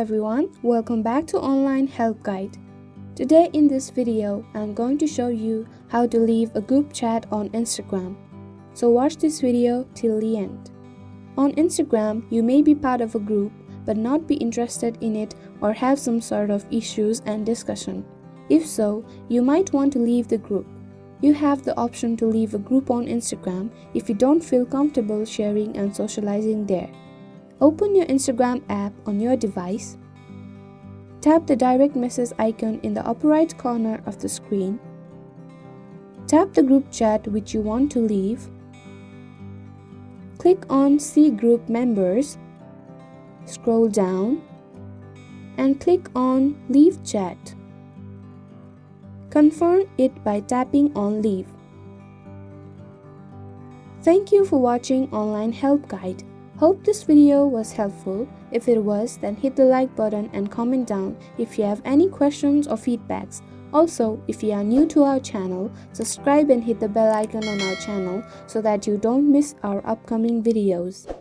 everyone, welcome back to Online Help Guide. Today in this video, I'm going to show you how to leave a group chat on Instagram. So watch this video till the end. On Instagram, you may be part of a group but not be interested in it or have some sort of issues and discussion. If so, you might want to leave the group. You have the option to leave a group on Instagram if you don't feel comfortable sharing and socializing there. Open your Instagram app on your device. Tap the direct message icon in the upper right corner of the screen. Tap the group chat which you want to leave. Click on See Group Members. Scroll down and click on Leave Chat. Confirm it by tapping on Leave. Thank you for watching Online Help Guide. Hope this video was helpful. If it was, then hit the like button and comment down if you have any questions or feedbacks. Also, if you are new to our channel, subscribe and hit the bell icon on our channel so that you don't miss our upcoming videos.